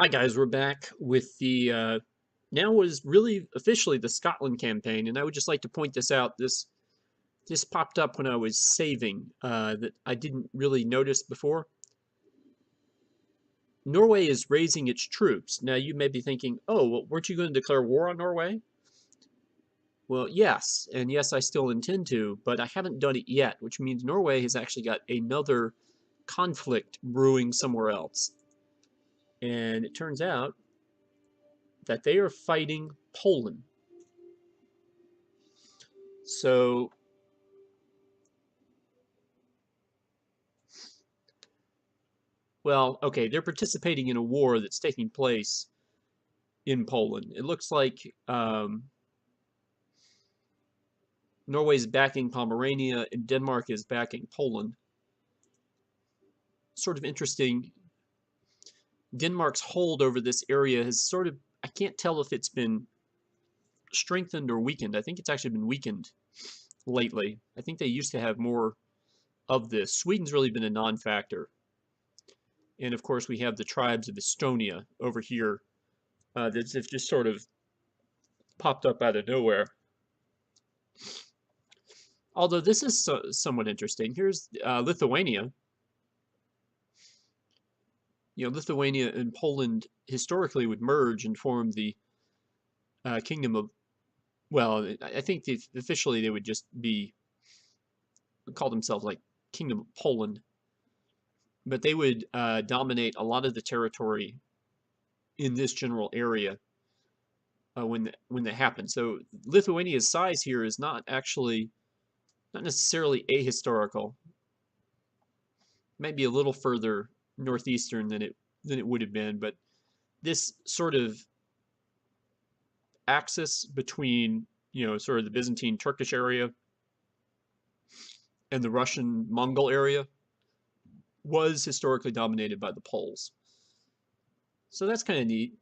Hi guys, we're back with the now was really officially the Scotland campaign, and I would just like to point this out. This popped up when I was saving that I didn't really notice before. Norway is raising its troops. Now you may be thinking, oh, well, weren't you going to declare war on Norway? Well, yes, and yes, I still intend to, but I haven't done it yet, which means Norway has actually got another conflict brewing somewhere else. And it turns out that they are fighting Poland. So, well, okay, they're participating in a war that's taking place in Poland. It looks like Norway's backing Pomerania and Denmark is backing Poland. Sort of interesting. Denmark's hold over this area has sort of, I can't tell if it's been strengthened or weakened. I think it's actually been weakened lately. I think they used to have more of this. Sweden's really been a non-factor. And of course, we have the tribes of Estonia over here that have just sort of popped up out of nowhere. Although this is somewhat interesting. Here's Lithuania. You know, Lithuania and Poland historically would merge and form the kingdom of. Well, I think officially they would just be call themselves like Kingdom of Poland, but they would dominate a lot of the territory in this general area when that happened. So Lithuania's size here is not necessarily ahistorical. Maybe a little further northeastern than it would have been, but this sort of axis between sort of the Byzantine Turkish area and the Russian Mongol area was historically dominated by the Poles. So that's kind of neat.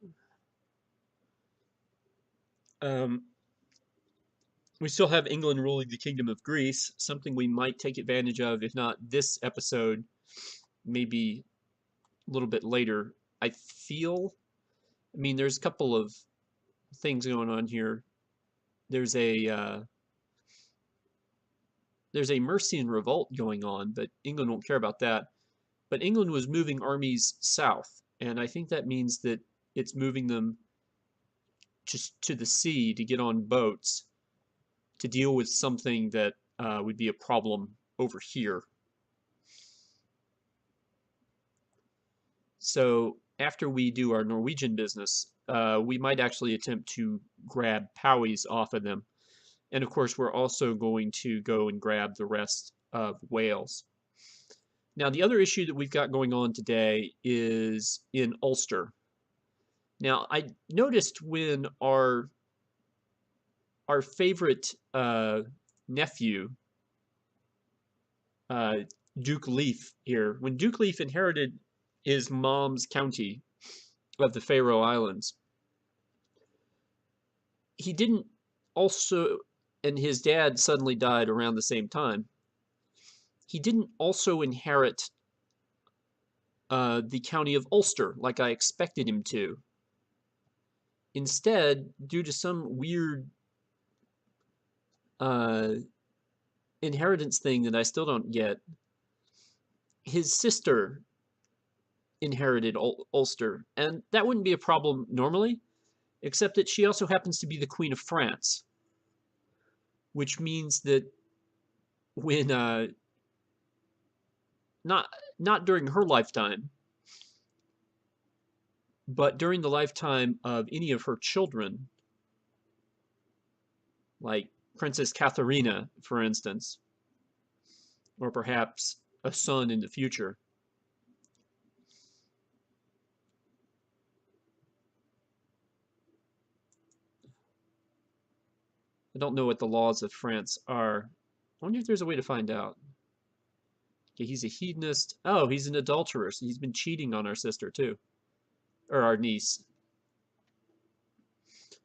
We still have England ruling the Kingdom of Greece, something we might take advantage of, if not this episode, maybe a little bit later. I mean, there's a couple of things going on here. There's a Mercian revolt going on, but England won't care about that. But England was moving armies south, and I think that means that it's moving them just to the sea to get on boats to deal with something that would be a problem over here. So after we do our Norwegian business, we might actually attempt to grab Powys off of them. And of course, we're also going to go and grab the rest of Wales. Now, the other issue that we've got going on today is in Ulster. Now, I noticed when our favorite nephew, Duke Leif here, when Duke Leif inherited his mom's county of the Faroe Islands, he didn't also, and his dad suddenly died around the same time. He didn't also inherit the county of Ulster like I expected him to. Instead, due to some weird inheritance thing that I still don't get, his sister inherited Ulster, and that wouldn't be a problem normally, except that she also happens to be the Queen of France, which means that when not during her lifetime, but during the lifetime of any of her children, like Princess Katharina, for instance, or perhaps a son in the future. I don't know what the laws of France are. I wonder if there's a way to find out. Okay, he's a hedonist. Oh, he's an adulterer. So he's been cheating on our sister too, or our niece.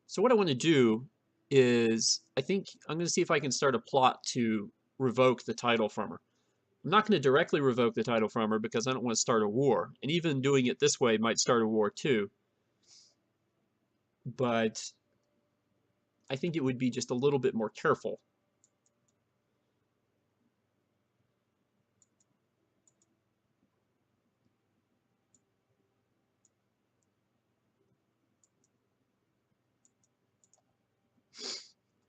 So what I want to do is, I think I'm going to see if I can start a plot to revoke the title from her. I'm not going to directly revoke the title from her because I don't want to start a war. And even doing it this way might start a war too. but I think it would be just a little bit more careful.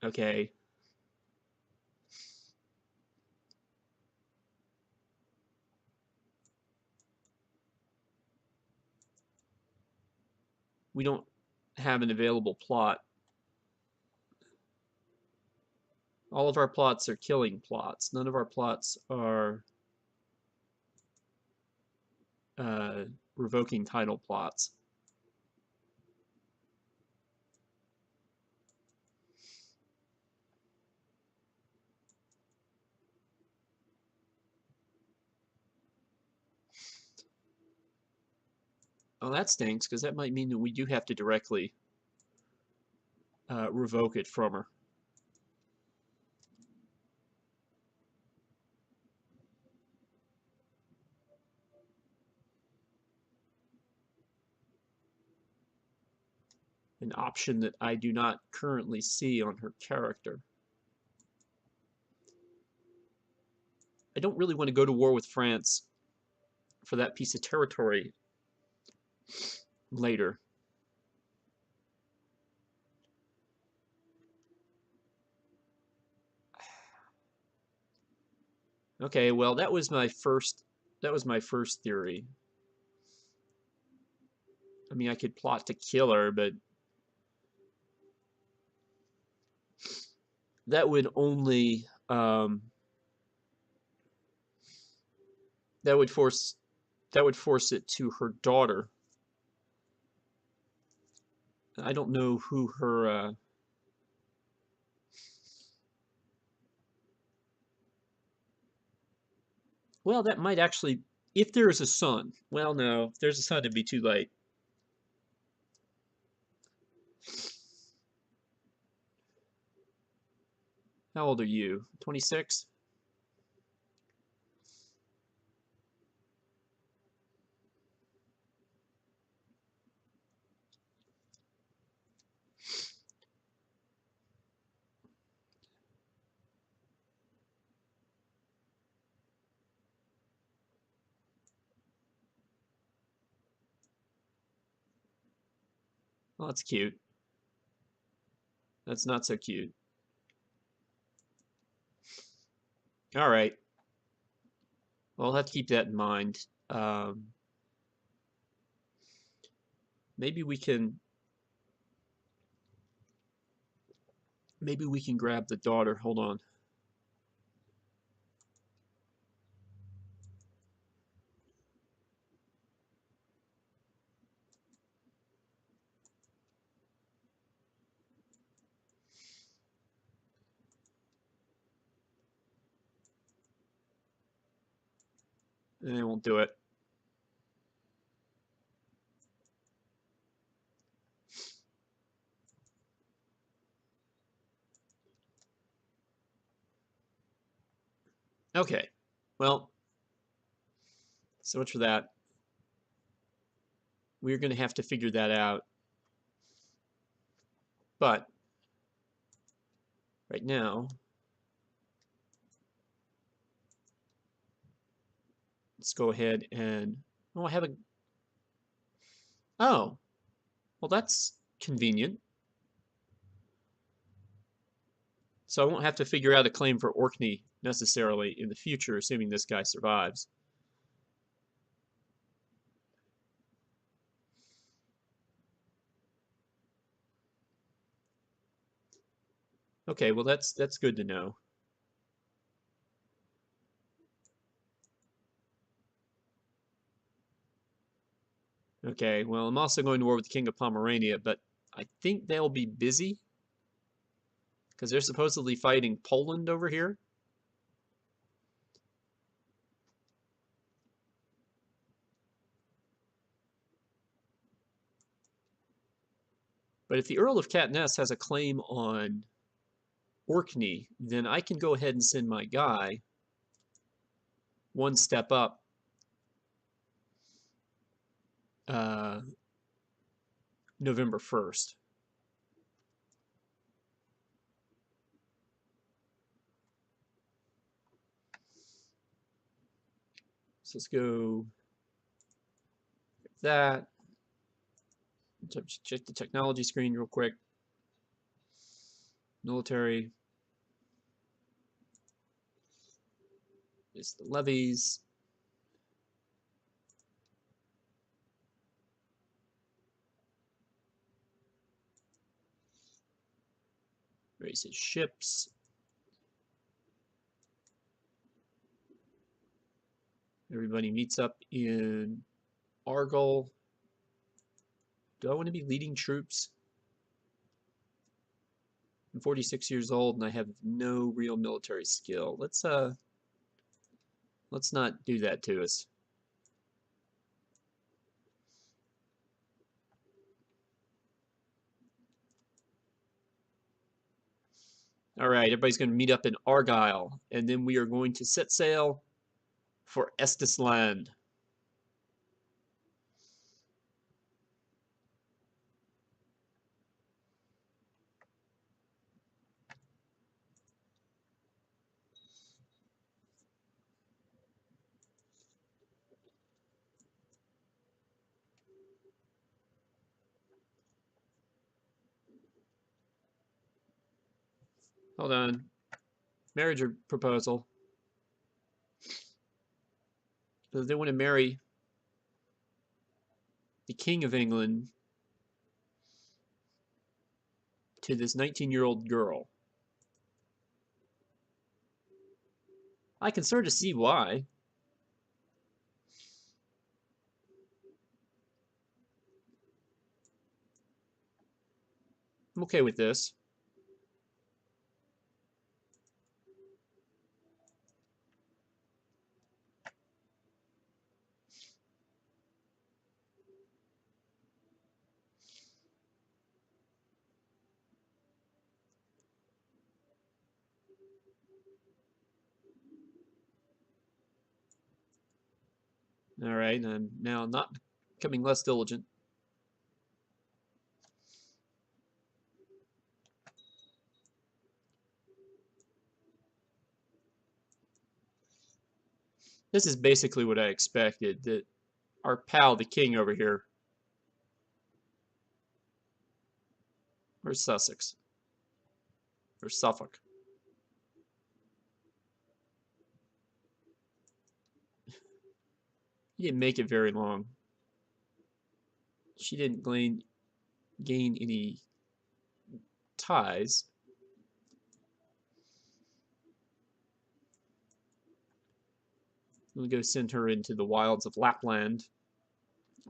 Okay. We don't have an available plot. All of our plots are killing plots. None of our plots are uh, revoking title plots. Oh, that stinks, because that might mean that we do have to directly revoke it from her. An option that I do not currently see on her character. I don't really want to go to war with France for that piece of territory later. Okay, well, that was my first theory. I mean, I could plot to kill her, but that would only that would force it to her daughter. I don't know who her well, that might actually, if there is a son. Well, no, if there's a son, it'd be too late. How old are you? 26? Well, that's cute. That's not so cute. All right. Well, I'll have to keep that in mind. Maybe we can grab the daughter. Hold on. I won't do it. Okay. Well, so much for that. We're going to have to figure that out. But right now, let's go ahead and, oh, I have a, oh, well, that's convenient. So I won't have to figure out a claim for Orkney necessarily in the future, assuming this guy survives. Okay, well, that's good to know. Okay, well, I'm also going to war with the King of Pomerania, but I think they'll be busy because they're supposedly fighting Poland over here. But if the Earl of Caithness has a claim on Orkney, then I can go ahead and send my guy one step up November 1st. So let's go that. Check the technology screen real quick. Military is the levies. Raise his ships. Everybody meets up in Argol. Do I want to be leading troops? I'm 46 years old and I have no real military skill. Let's not do that to us. All right, everybody's going to meet up in Argyle, and then we are going to set sail for Estes Land. Hold on. Marriage proposal. So they want to marry the King of England to this 19-year-old girl. I can sort of see why. I'm okay with this. All right, I'm now not becoming less diligent. This is basically what I expected, that our pal, the king over here, or Sussex, or Suffolk. He didn't make it very long. She didn't gain any ties. We'll go send her into the wilds of Lapland.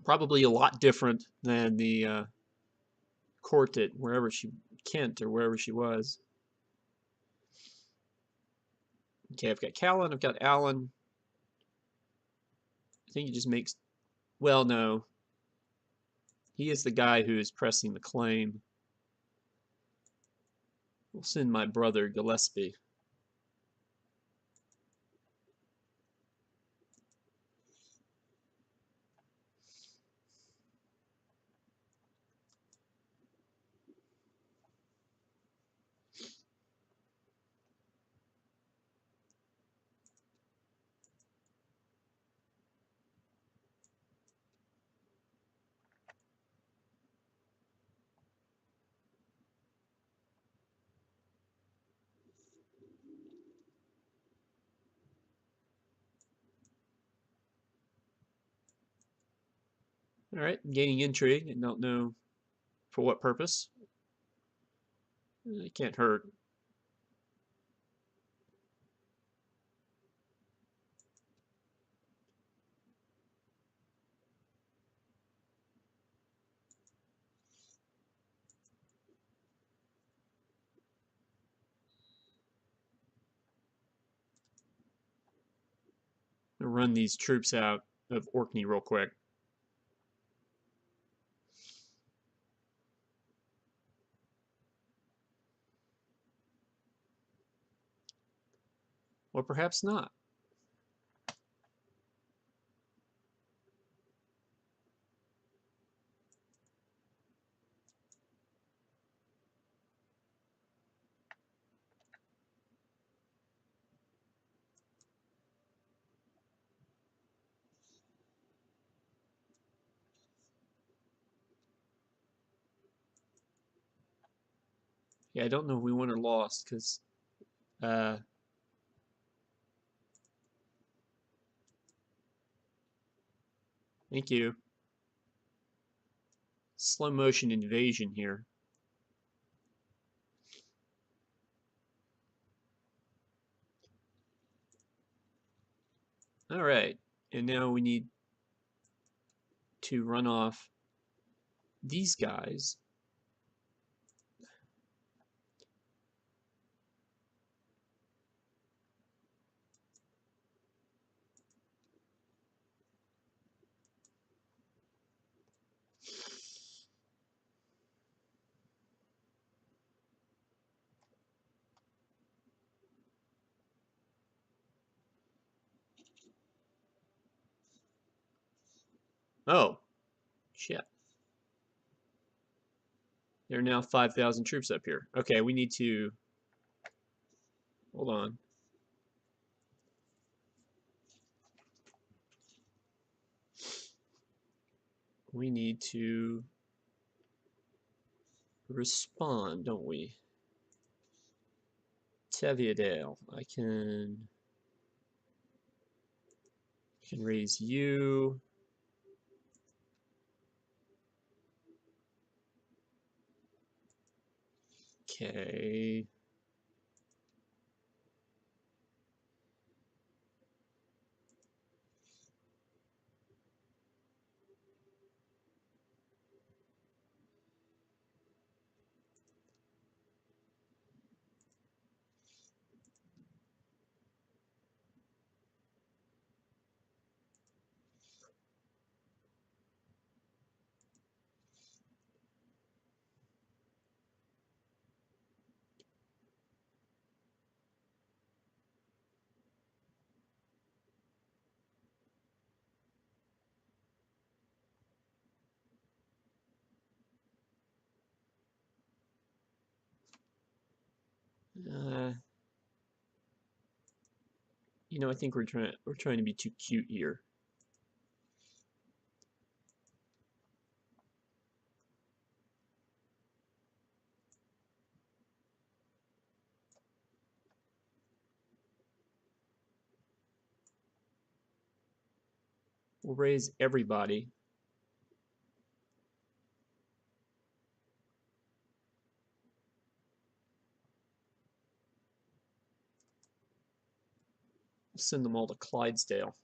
Probably a lot different than the court at wherever she, Kent or wherever she was. Okay, I've got Callan, I've got Alan. I think he just makes, well, no. He is the guy who is pressing the claim. We'll send my brother Gillespie. All right, gaining intrigue. I don't know for what purpose. It can't hurt. I'm gonna run these troops out of Orkney real quick. Or perhaps not. Yeah, I don't know if we won or lost, because uh, thank you. Slow motion invasion here. All right, and now we need to run off these guys. Oh, shit. There are now 5,000 troops up here. Okay, we need to... Hold on. We need to respond, don't we? Teviadale. I can raise you. Okay. Uh, you know, I think we're trying to be too cute here. We'll raise everybody. We'll send them all to Clydesdale.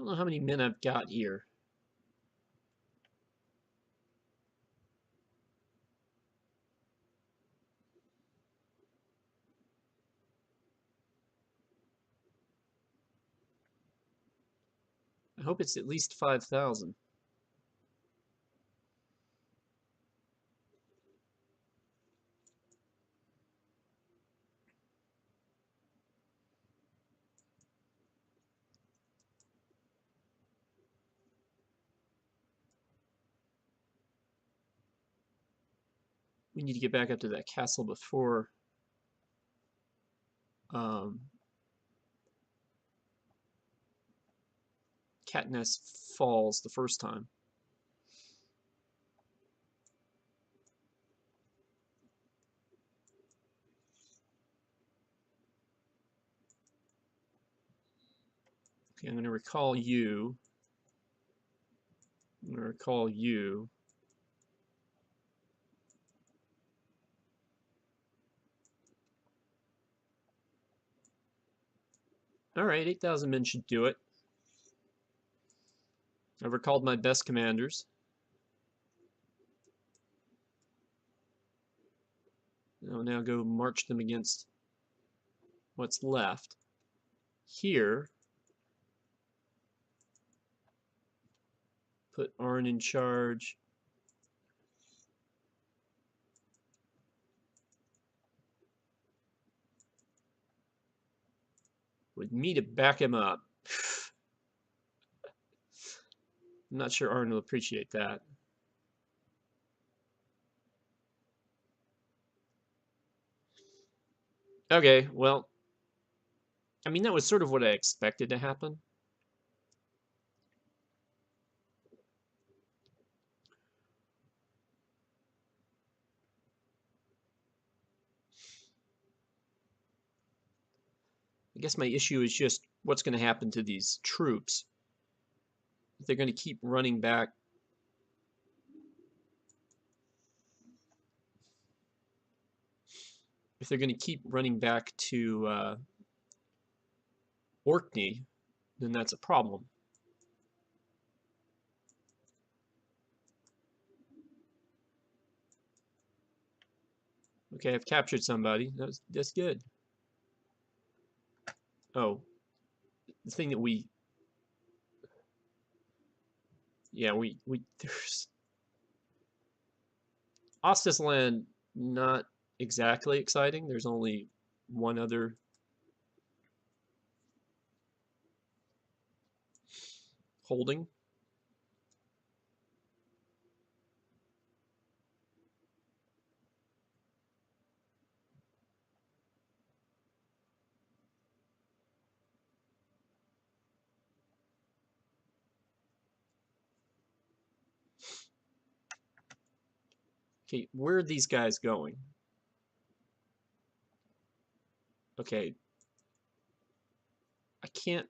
I don't know how many men I've got here. I hope it's at least 5,000. We need to get back up to that castle before Katniss falls the first time. Okay, I'm going to recall you. I'm going to recall you. All right, 8,000 men should do it. I've recalled my best commanders. I'll now go march them against what's left. Here, put Arne in charge. With me to back him up. I'm not sure Arne will appreciate that. Okay, well, I mean, that was sort of what I expected to happen. I guess my issue is just what's going to happen to these troops. If they're going to keep running back. If they're going to keep running back to Orkney, then that's a problem. Okay, I've captured somebody. That's good. Oh, the thing that there's Ostisland, not exactly exciting. There's only one other holding. Okay, where are these guys going? Okay, I can't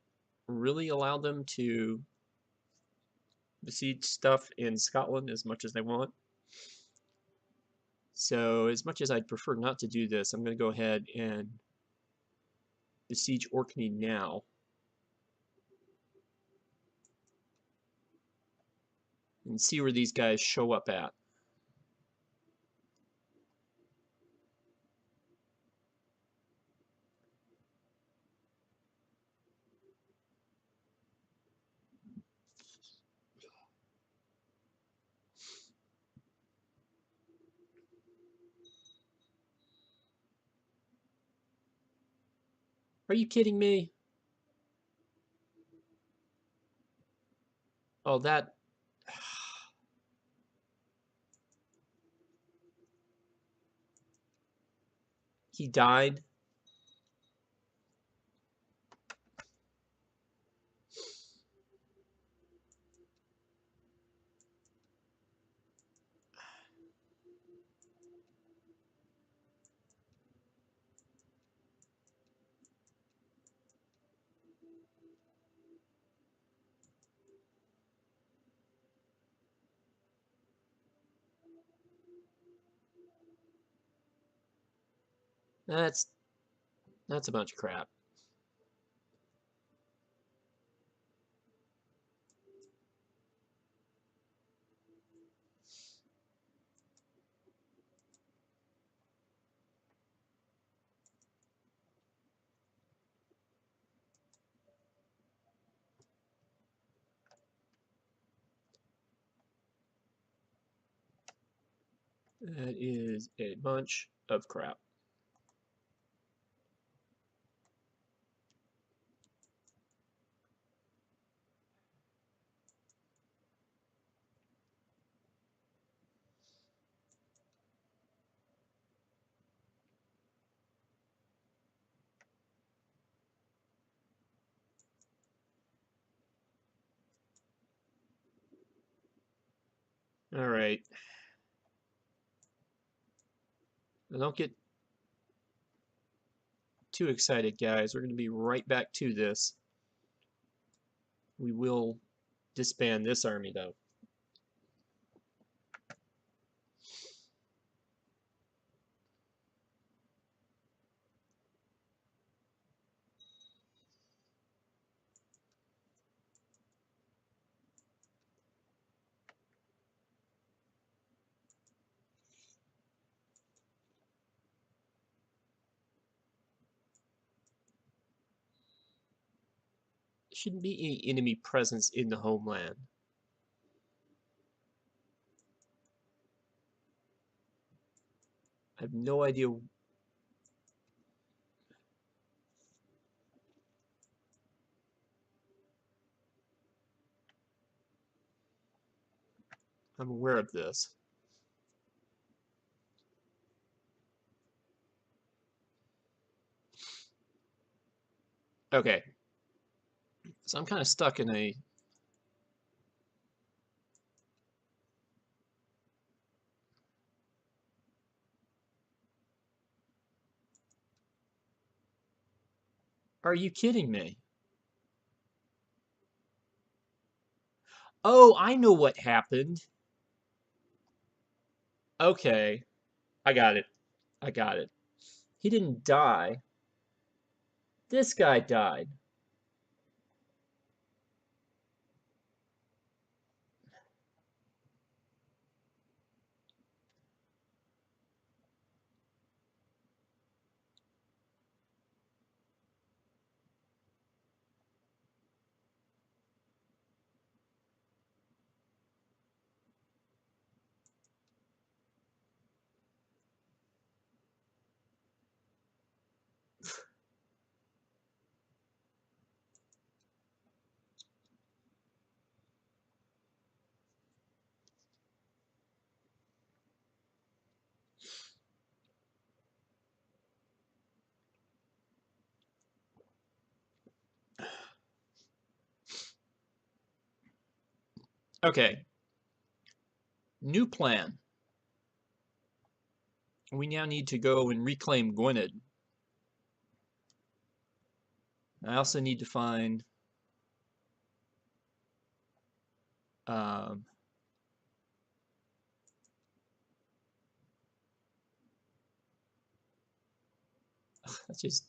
really allow them to besiege stuff in Scotland as much as they want. So as much as I'd prefer not to do this, I'm going to go ahead and besiege Orkney now. And see where these guys show up at. Are you kidding me? Oh, that... He died. That's a bunch of crap. That is a bunch of crap. All right. Now don't get too excited, guys. We're going to be right back to this. We will disband this army, though. shouldn't be any enemy presence in the homeland. I have no idea. I'm aware of this. Okay. So I'm kind of stuck in a... Are you kidding me? Oh, I know what happened. Okay. I got it. I got it. He didn't die. This guy died. Okay. New plan. We now need to go and reclaim Gwynedd. I also need to find um, that's just,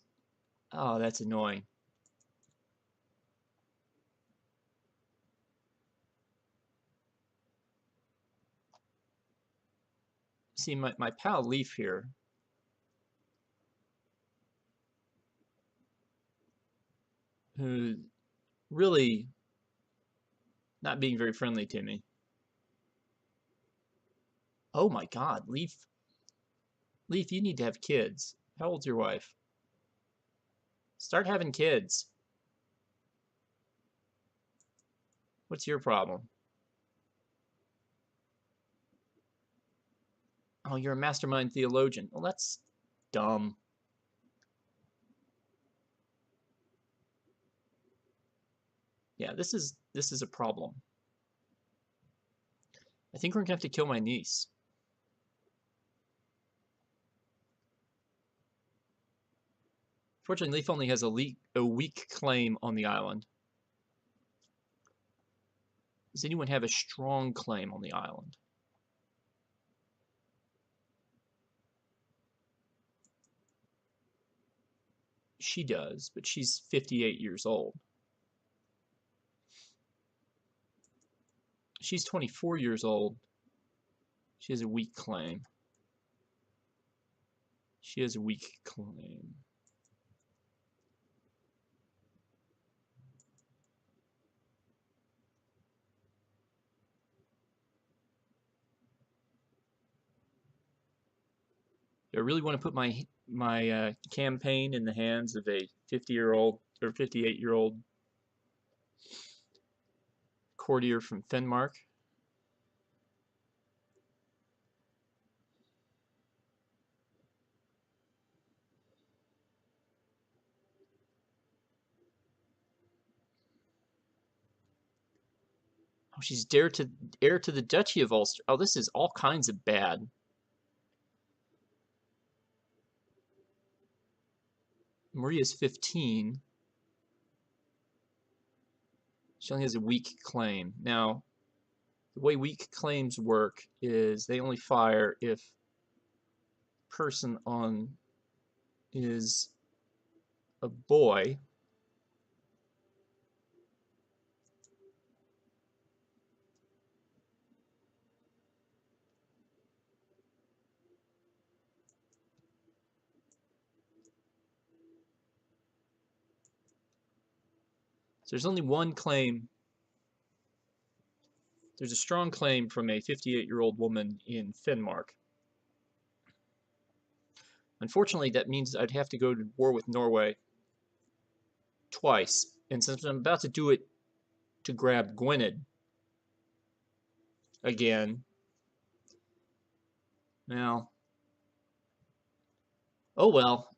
oh, that's annoying. See, my pal Leaf here, who really not being very friendly to me. Oh my God, Leaf, Leaf, you need to have kids. How old's your wife? Start having kids. What's your problem? Oh, you're a mastermind theologian. Well, that's dumb. Yeah, this is a problem. I think we're gonna have to kill my niece. Fortunately, Leaf only has a weak claim on the island. Does anyone have a strong claim on the island? She does, but she's 58 years old. She's 24 years old. She has a weak claim. She has a weak claim. Do I really want to put my campaign in the hands of a 50-year-old or 58-year-old courtier from Denmark? Oh, she's heir to the Duchy of Ulster. Oh, this is all kinds of bad. Maria's 15. She only has a weak claim. Now, the way weak claims work is they only fire if person on is a boy. So there's only one claim. There's a strong claim from a 58-year-old woman in Finnmark. Unfortunately, that means I'd have to go to war with Norway twice. And since I'm about to do it to grab Gwynedd again, well, oh well.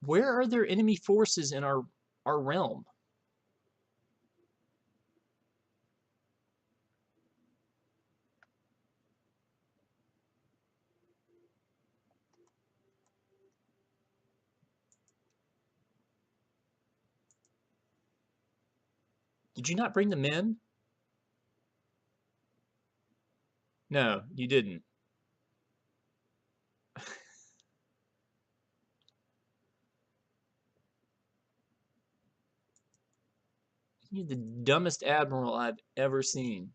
Where are there enemy forces in our realm? Did you not bring the men? No, you didn't. You're the dumbest admiral I've ever seen.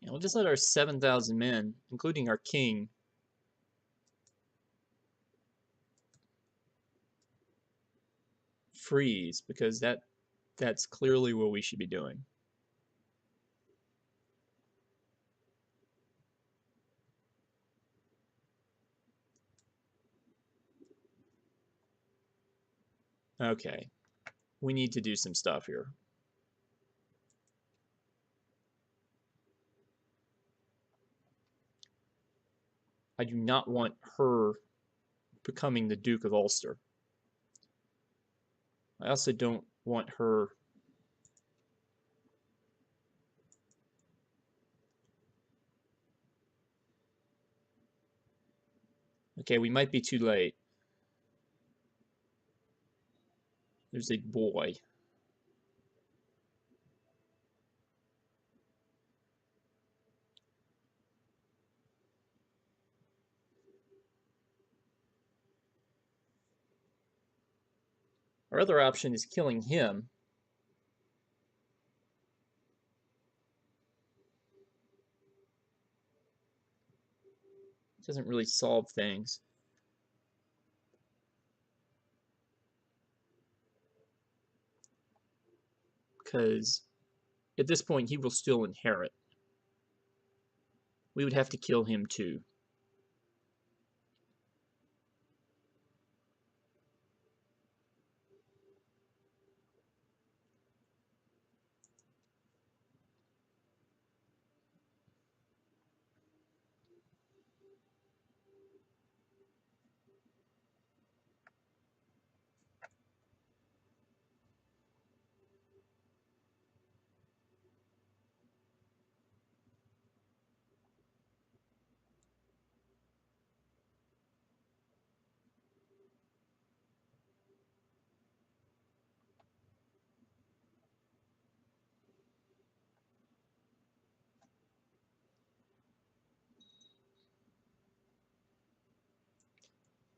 We'll just let our 7,000 men, including our king, freeze, because that's clearly what we should be doing. Okay. We need to do some stuff here. I do not want her becoming the Duke of Ulster. I also don't want her... Okay, we might be too late. There's a boy. Our other option is killing him. It doesn't really solve things. Because at this point, he will still inherit. We would have to kill him too.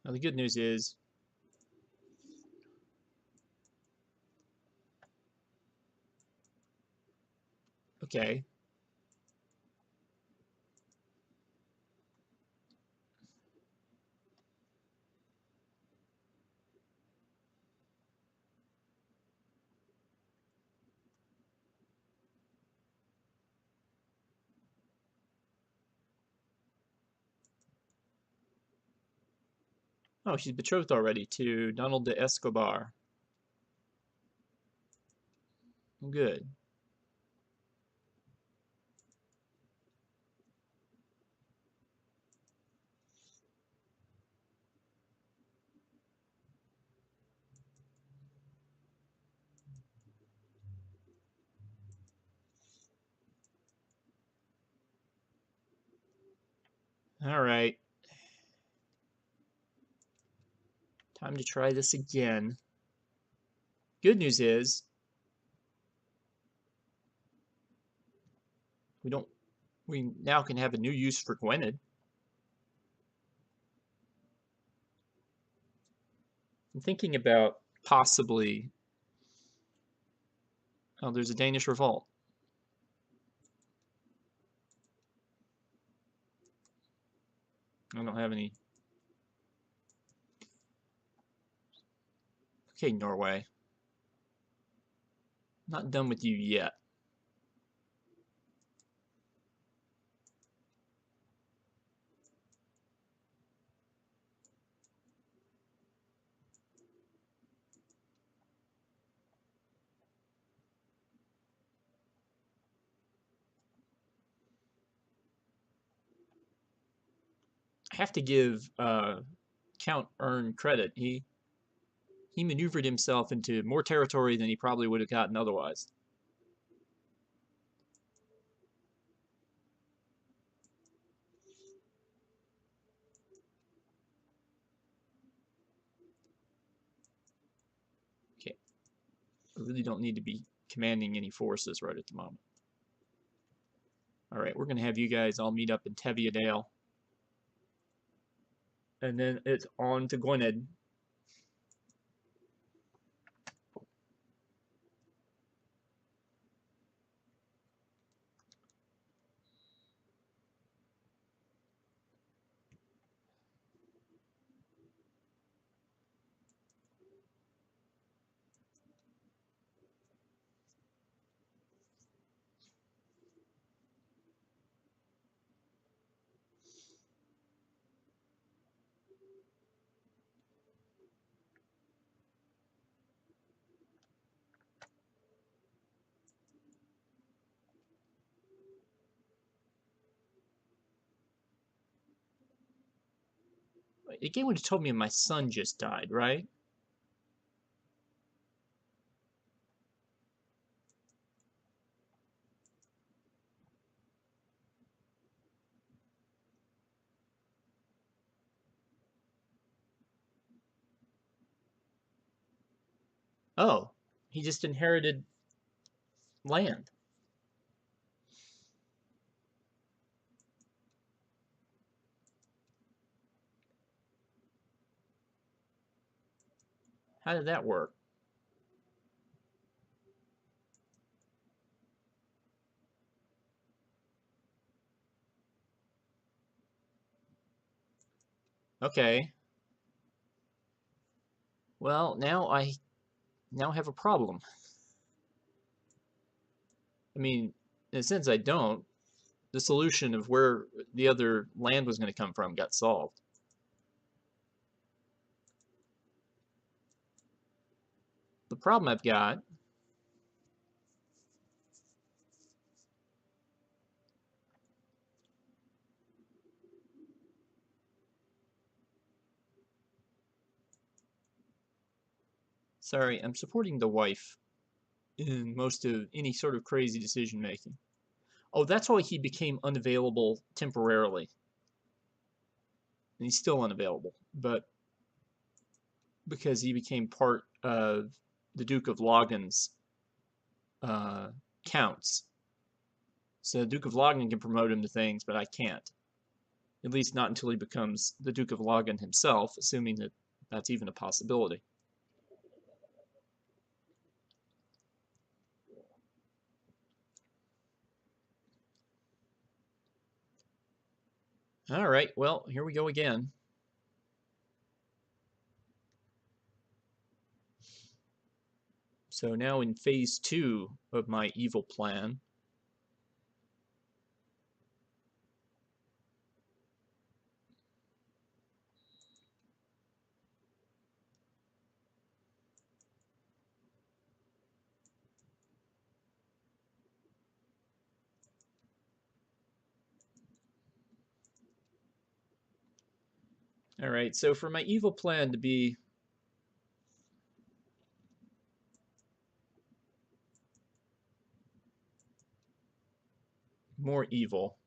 Now, the good news is okay. Oh, she's betrothed already to Donald de Escobar. Good. All right. Time to try this again. Good news is we now can have a new use for Gwynedd. I'm thinking about possibly, oh, there's a Danish revolt. I don't have any. Okay, Norway. Not done with you yet. I have to give Count Arne credit. He maneuvered himself into more territory than he probably would have gotten otherwise. Okay, I really don't need to be commanding any forces right at the moment. All right, we're going to have you guys all meet up in Teviotdale. And then it's on to Gwynedd. Again, would have told me my son just died, right? Oh, he just inherited land. How did that work? Okay. Well, now I have a problem. I mean, in a sense, I don't. The solution of where the other land was going to come from got solved. The problem I've got sorry, I'm supporting the wife in most of any sort of crazy decision making. Oh, that's why he became unavailable temporarily. And he's still unavailable, but because he became part of the Duke of Logan's counts. So the Duke of Logan can promote him to things, but I can't. At least not until he becomes the Duke of Logan himself, assuming that that's even a possibility. All right, well, here we go again. So now in phase 2 of my evil plan, all right, so for my evil plan to be more evil,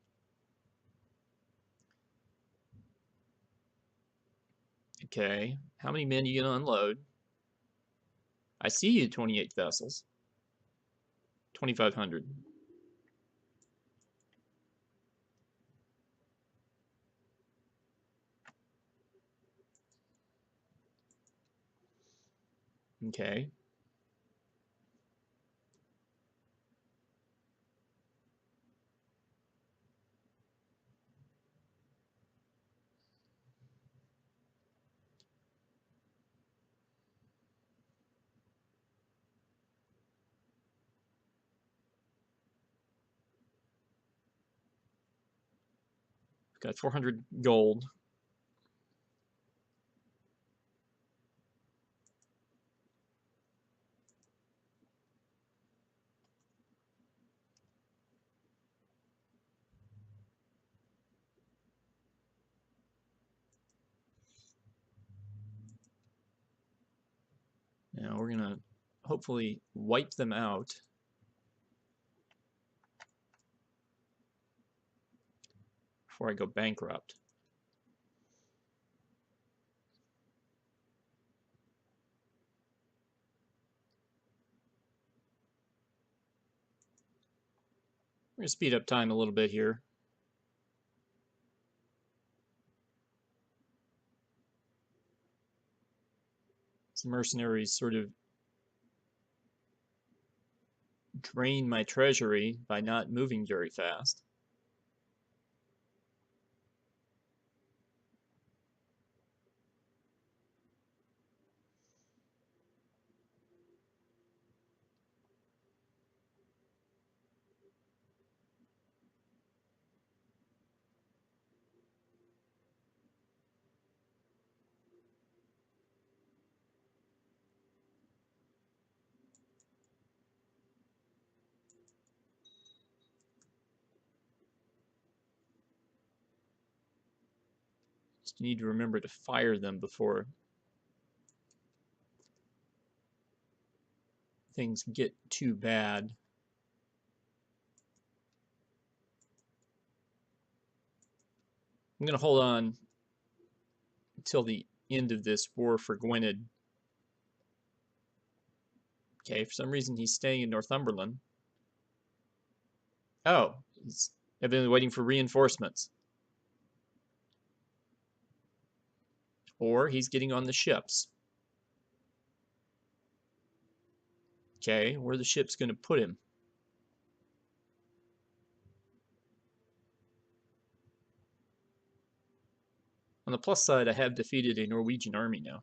Okay. How many men are you going to unload? I see you, 28 vessels. 2,500. Okay. Got 400 gold. Now we're going to hopefully wipe them out before I go bankrupt. We're going to speed up time a little bit here. Some mercenaries sort of drain my treasury by not moving very fast. Just need to remember to fire them before things get too bad. I'm going to hold on until the end of this war for Gwynedd. Okay, for some reason he's staying in Northumberland. Oh, he's evidently waiting for reinforcements. Or he's getting on the ships. Okay, where are the ships going to put him? On the plus side, I have defeated a Norwegian army now.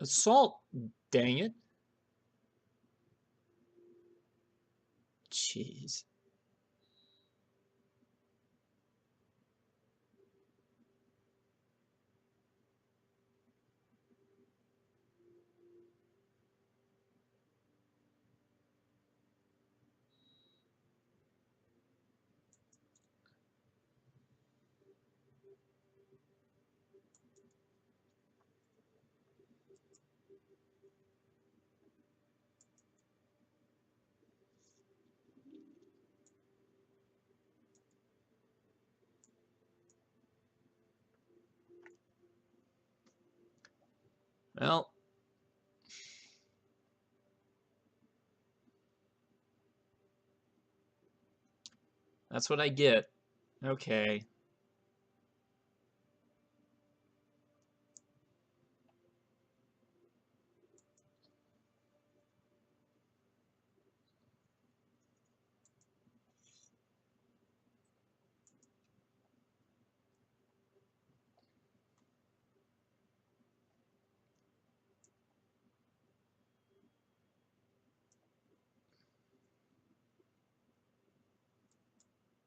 Assault, dang it. Jeez. Well, that's what I get. Okay.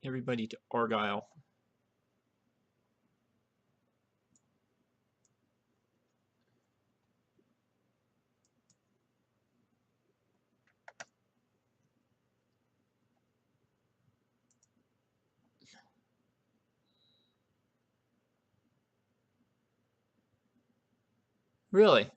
Everybody to Argyle. Really?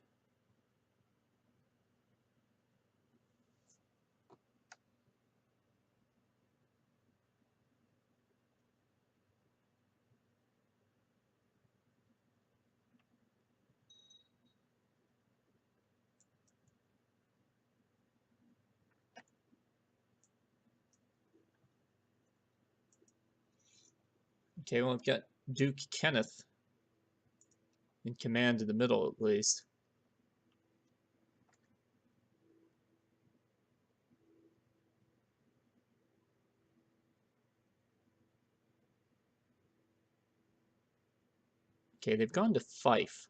Okay, well, I've got Duke Kenneth in command in the middle, at least. Okay, they've gone to Fife.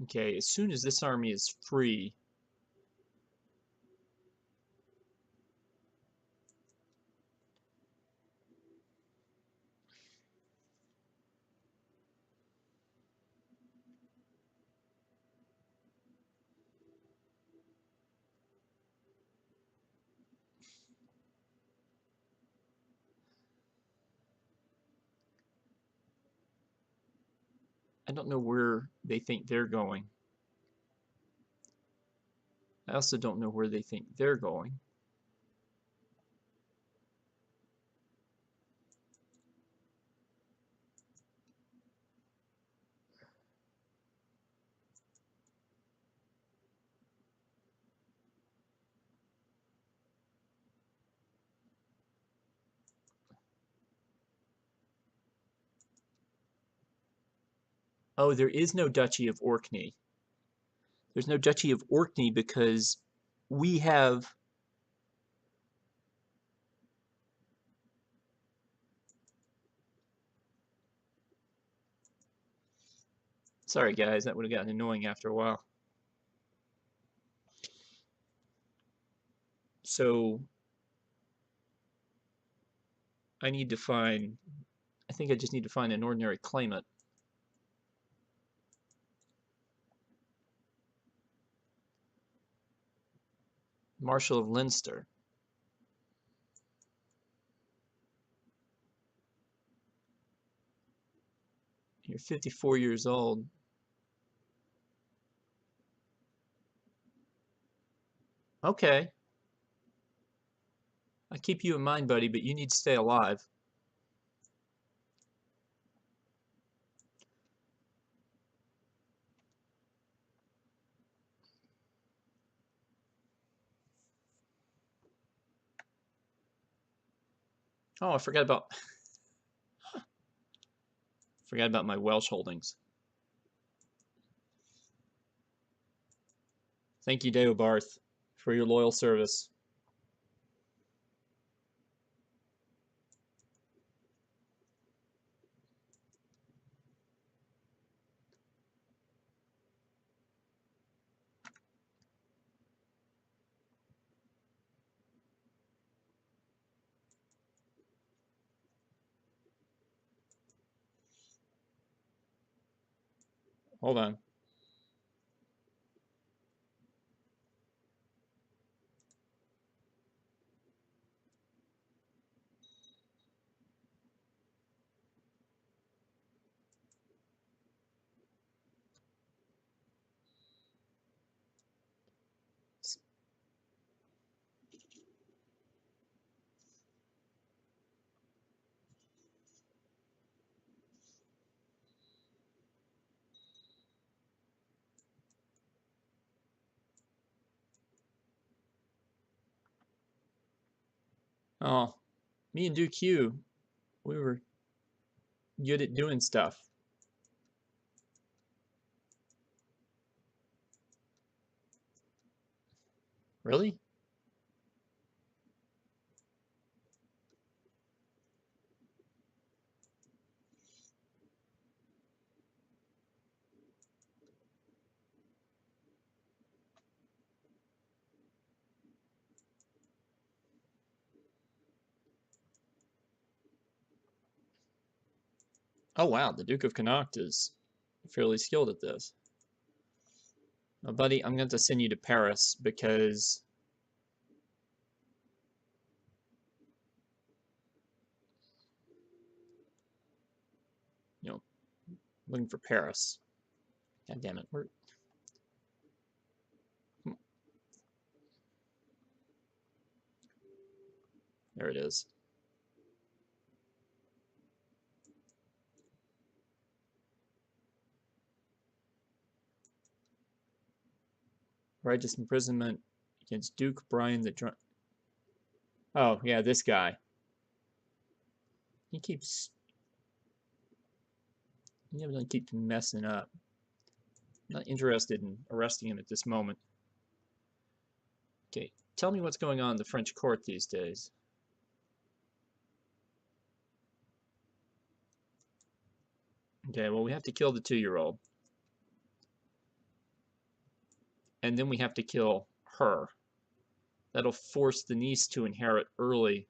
Okay, as soon as this army is free, I don't know where they think they're going. I also don't know where they think they're going. Oh, there is no Duchy of Orkney. There's no Duchy of Orkney because we have... Sorry, guys, that would have gotten annoying after a while. So I need to find... I think I just need to find an ordinary claimant. Marshal of Leinster. You're 54 years old. Okay. I keep you in mind, buddy, but you need to stay alive. Oh, I forgot about my Welsh holdings. Thank you, Deobarth, for your loyal service. Hold on. Oh, me and Duke Hugh, we were good at doing stuff. Really? Oh wow, the Duke of Connaught is fairly skilled at this. Now, buddy, I'm going to send you to Paris because, you know, looking for Paris. God damn it. There it is. Righteous imprisonment against Duke Brian the Drunk. Oh, yeah, this guy. He keeps. He evidently keeps messing up. I'm not interested in arresting him at this moment. Okay, tell me what's going on in the French court these days. Okay, well, we have to kill the 2-year-old. And then we have to kill her. That'll force the niece to inherit early.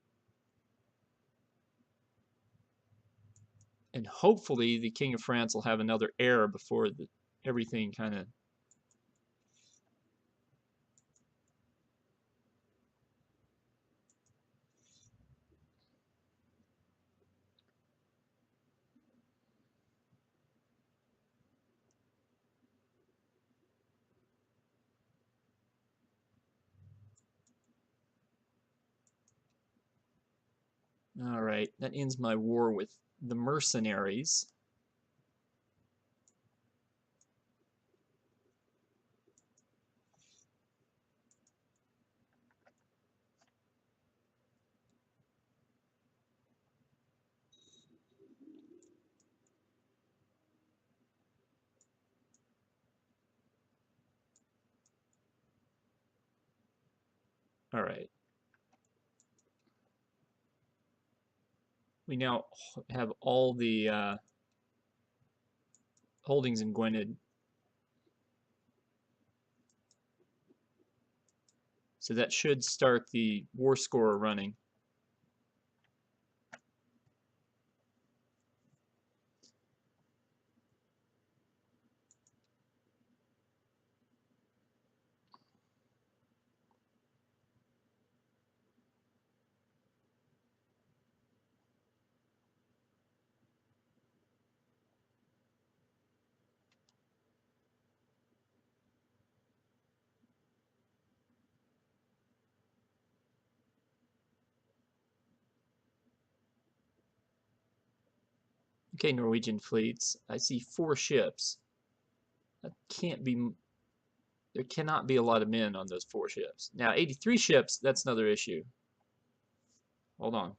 And hopefully the King of France will have another heir before everything kind of... All right, that ends my war with the mercenaries. All right. We now have all the holdings in Gwynedd. So that should start the war score running. Okay, Norwegian fleets. I see 4 ships. That can't be... There cannot be a lot of men on those 4 ships. Now, 83 ships, that's another issue. Hold on.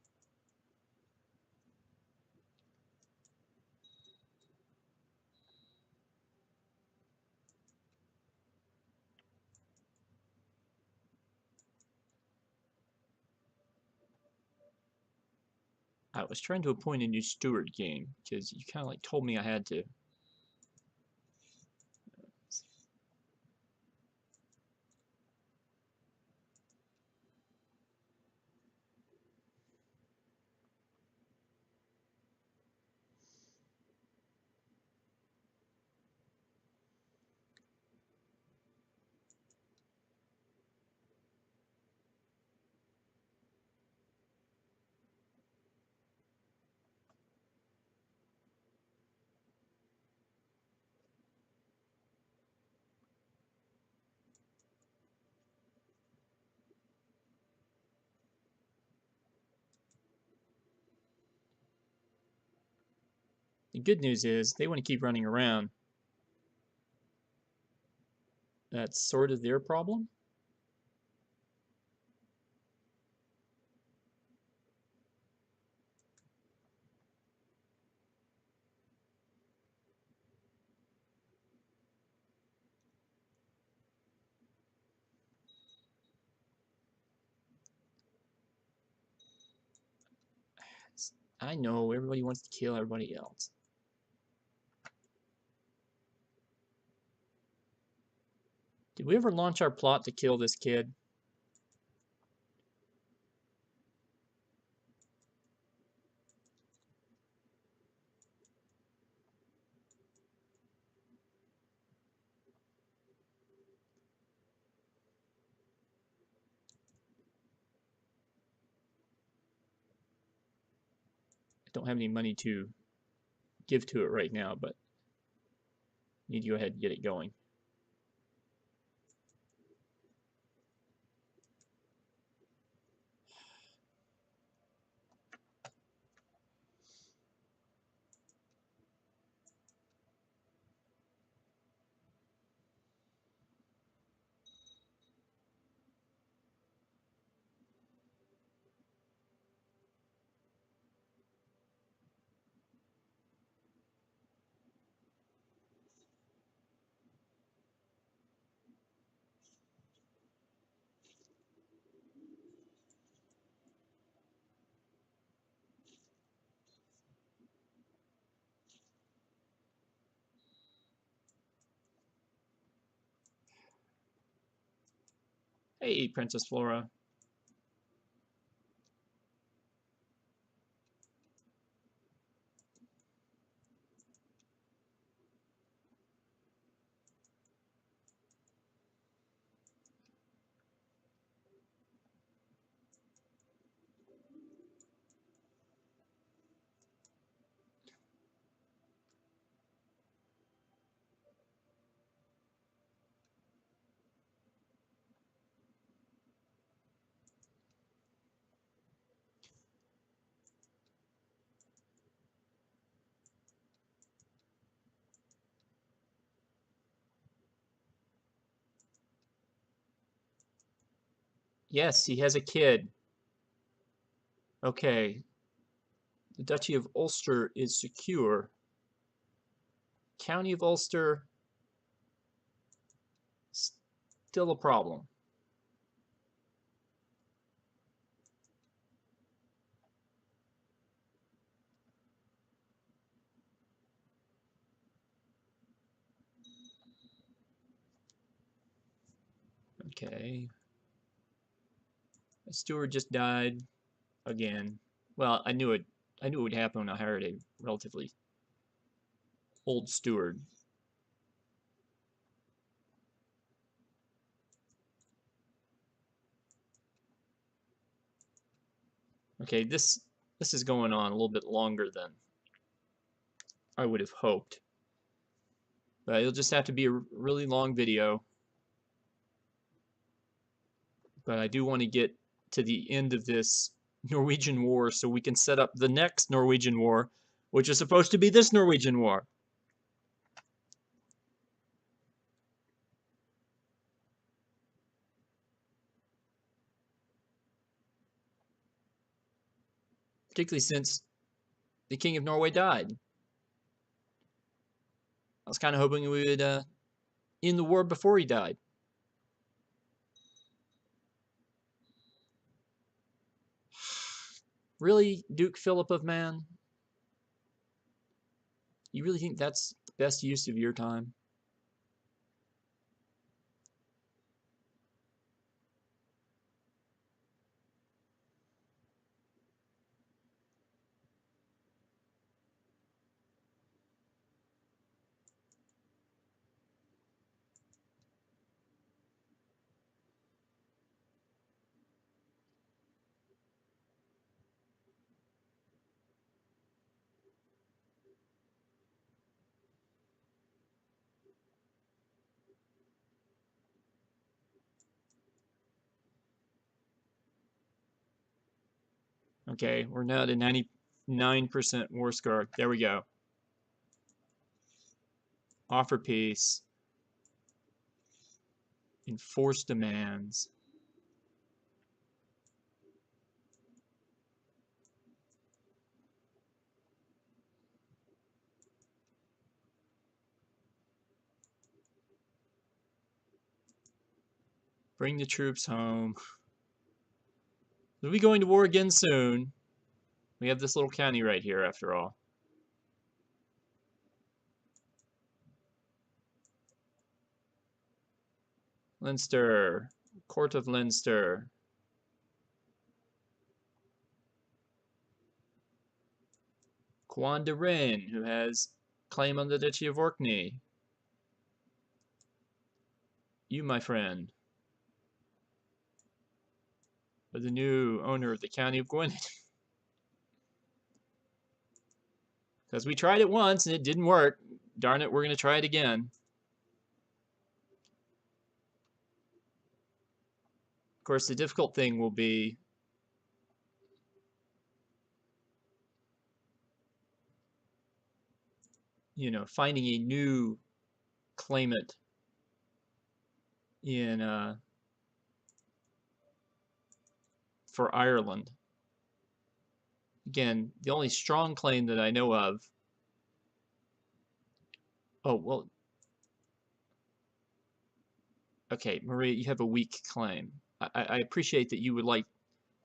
I was trying to appoint a new steward game because you kind of like told me I had to. The good news is they want to keep running around. That's sort of their problem. I know, everybody wants to kill everybody else. Did we ever launch our plot to kill this kid? I don't have any money to give to it right now, but need to go ahead and get it going. Hey, Princess Flora. Yes, he has a kid. Okay. The Duchy of Ulster is secure. County of Ulster, still a problem. Okay. A steward just died again. Well, I knew it. I knew it would happen when I hired a relatively old steward. Okay, this is going on a little bit longer than I would have hoped. But it'll just have to be a really long video. But I do want to get to the end of this Norwegian War so we can set up the next Norwegian War, which is supposed to be this Norwegian War. Particularly since the King of Norway died. I was kind of hoping we would end the war before he died. Really, Duke Philip of Man? You really think that's the best use of your time? Okay, we're now at a 99% war score. There we go. Offer peace. Enforce demands. Bring the troops home. We'll be going to war again soon. We have this little county right here, after all. Leinster. Court of Leinster. Juan de Rennes, who has claim on the Duchy of Orkney. You, my friend, are the new owner of the County of Gwynedd. Because we tried it once and it didn't work. Darn it, we're going to try it again. Of course, the difficult thing will be finding a new claimant in for Ireland. Again, the only strong claim that I know of. Oh, well. Okay, Maria, you have a weak claim. I appreciate that you would like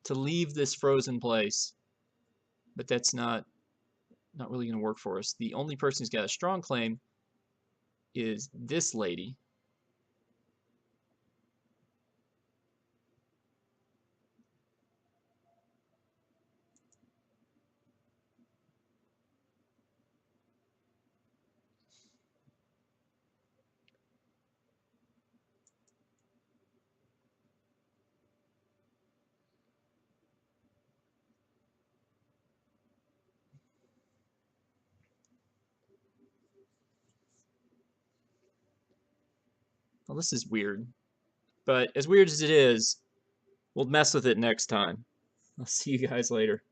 to leave this frozen place, but that's not really going to work for us. The only person who's got a strong claim is this lady. Well, this is weird. But as weird as it is, we'll mess with it next time. I'll see you guys later.